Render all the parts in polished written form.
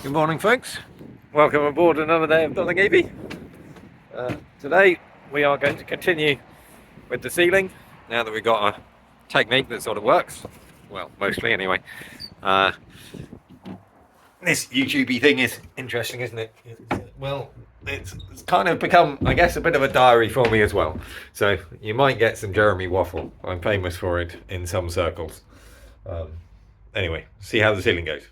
Good morning, folks. Welcome aboard another day of building EV. Today we are going to continue with the ceiling now that we've got a technique that sort of works. Well, mostly anyway. This YouTubey thing is interesting, isn't it? It's kind of become, I guess, a bit of a diary for me as well. So you might get some Jeremy waffle. I'm famous for it in some circles. Anyway, see how the ceiling goes.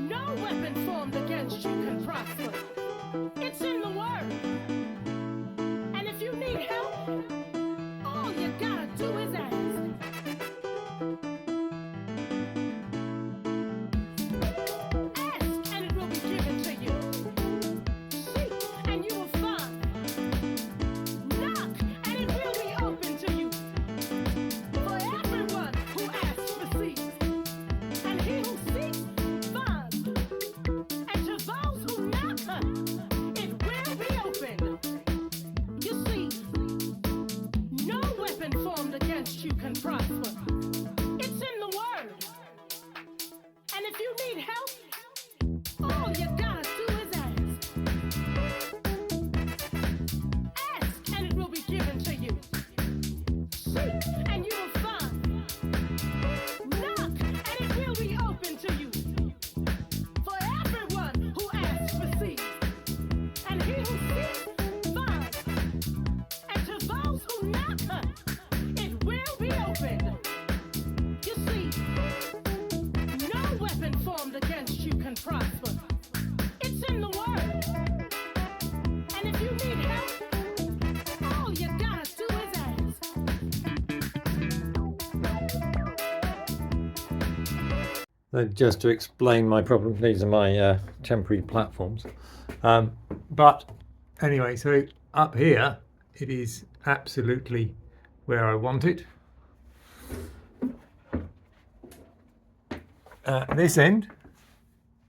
No weapon formed against you can prosper. It's in the word. And if you need help, all you gotta do is ask. Ask and it will be given to you. Seek and you will find. Knock and it will be open to you. For everyone who asks receives. And he who seeks finds. And to those who knock, it will be open. You see, no weapon formed against you can prosper. It's in the word. And if you need help, all you gotta do is ask. Ask and it will be given to you. Seek and you will find. Knock and it will be open to you. For everyone who asks receives. And he who seeks finds. And to those who knock, it will be open. You see, no weapon formed against you can prosper. It's in the word. And if you need help, all you gotta do is ask. Just to explain my problem, these are my temporary platforms. But anyway, so up here, it is absolutely where I want it. This end,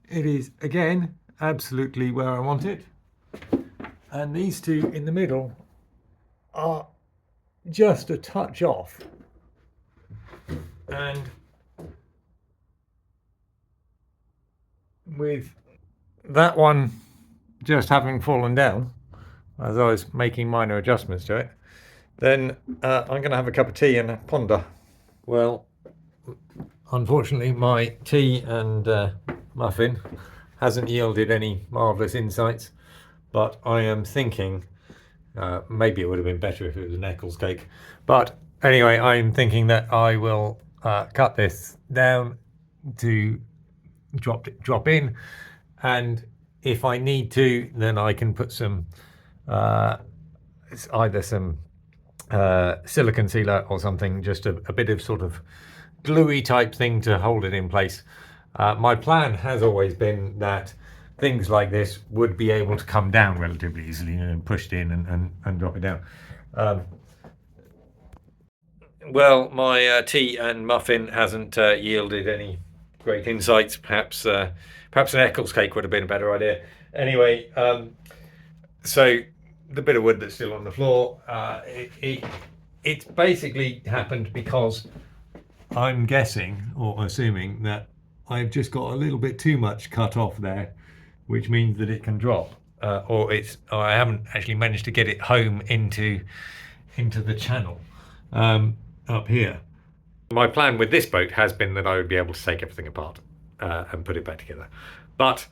it is again absolutely where I want it. And these two in the middle are just a touch off, and with that one just having fallen down as I was making minor adjustments to it, then I'm going to have a cup of tea and ponder. Well, unfortunately, my tea and muffin hasn't yielded any marvellous insights, but I am thinking maybe it would have been better if it was an Eccles cake. But anyway, I'm thinking that I will cut this down to drop in, and if I need to, then I can put some either some silicone sealer or something, just a bit of sort of gluey type thing to hold it in place. My plan has always been that things like this would be able to come down relatively easily and pushed in and drop it down. Well, my tea and muffin hasn't yielded any great insights. Perhaps an Eccles cake would have been a better idea. Anyway, so the bit of wood that's still on the floor, it's basically happened because I'm guessing or assuming that I've just got a little bit too much cut off there, which means that it can drop, or I haven't actually managed to get it home into the channel up here. My plan with this boat has been that I would be able to take everything apart and put it back together, but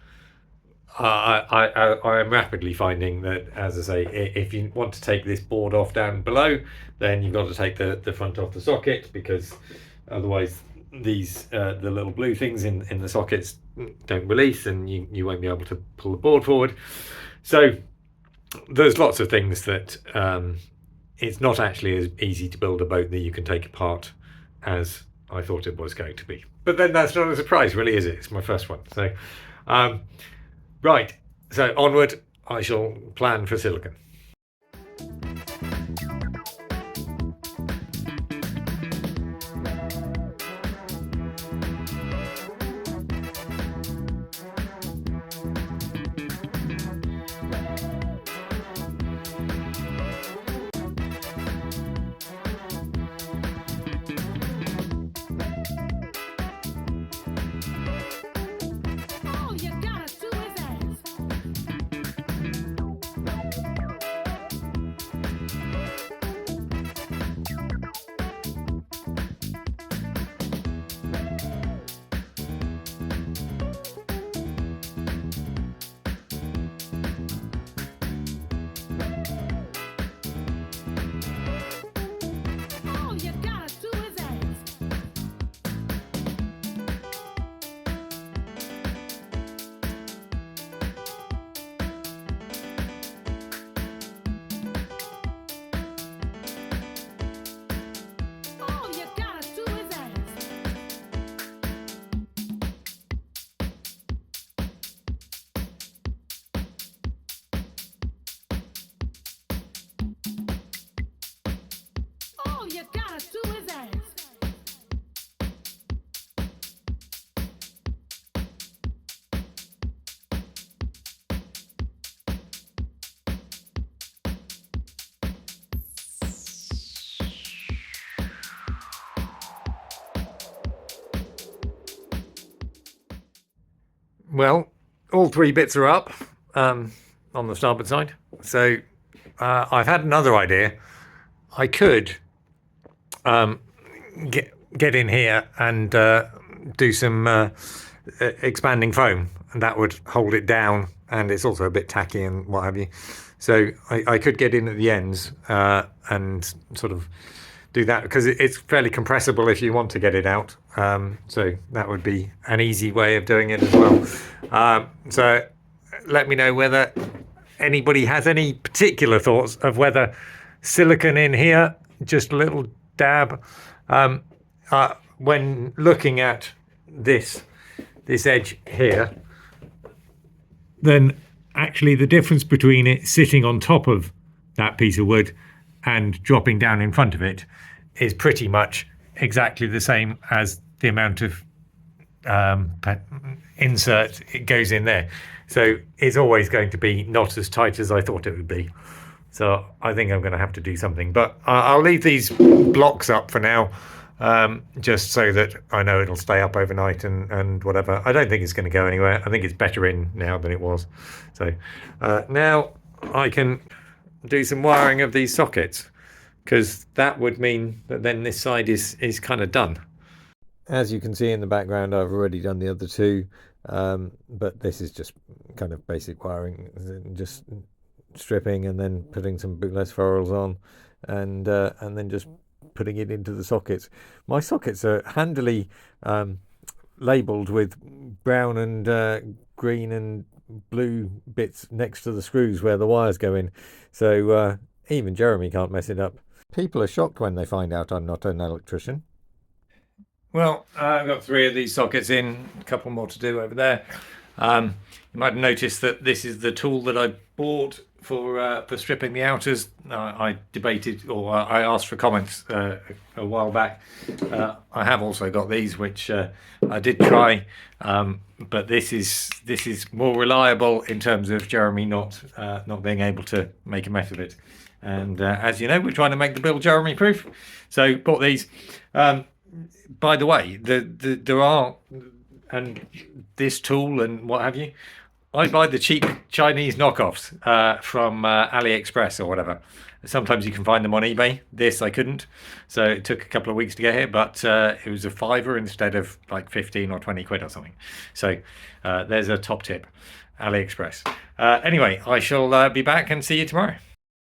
I am rapidly finding that, as I say, if you want to take this board off down below, then you've got to take the front off the socket, because otherwise these the little blue things in the sockets don't release, and you won't be able to pull the board forward. So there's lots of things that it's not actually as easy to build a boat that you can take apart as I thought it was going to be. But then that's not a surprise, really, is it? It's my first one. So right, so onward, I shall plan for silicon. All you gotta do is ask. All you gotta do is ask. All you gotta do is ask. All you gotta do is ask. Well, all three bits are up on the starboard side. So I've had another idea. I could get in here and do some expanding foam, and that would hold it down, and it's also a bit tacky and what have you. So I could get in at the ends and sort of do that, because it's fairly compressible if you want to get it out. So that would be an easy way of doing it as well. So let me know whether anybody has any particular thoughts of whether silicone in here, just a little dab. When looking at this edge here, then actually the difference between it sitting on top of that piece of wood and dropping down in front of it is pretty much exactly the same as the amount of insert it goes in there. So it's always going to be not as tight as I thought it would be. So I think I'm going to have to do something. But I'll leave these blocks up for now, just so that I know it'll stay up overnight and whatever. I don't think it's going to go anywhere. I think it's better in now than it was. So now I can do some wiring of these sockets, because that would mean that then this side is kind of done. As you can see in the background, I've already done the other two, but this is just kind of basic wiring, just stripping and then putting some bootless ferrules on, and then just putting it into the sockets. My sockets are handily labelled with brown and green and blue bits next to the screws where the wires go in, so even Jeremy can't mess it up. People are shocked when they find out I'm not an electrician. Well, I've got 3 of these sockets in, a couple more to do over there. You might have noticed that this is the tool that I bought for stripping the outers. I debated, or I asked for comments a while back. I have also got these, which I did try, but this is more reliable in terms of Jeremy not being able to make a mess of it. And as you know, we're trying to make the build Jeremy proof, so bought these. By the way, there are, and this tool and what have you, I buy the cheap Chinese knockoffs from AliExpress or whatever. Sometimes you can find them on eBay. This I couldn't, so it took a couple of weeks to get here, but it was a £5 instead of like 15 or 20 quid or something. So there's a top tip, AliExpress. Anyway, I shall be back and see you tomorrow.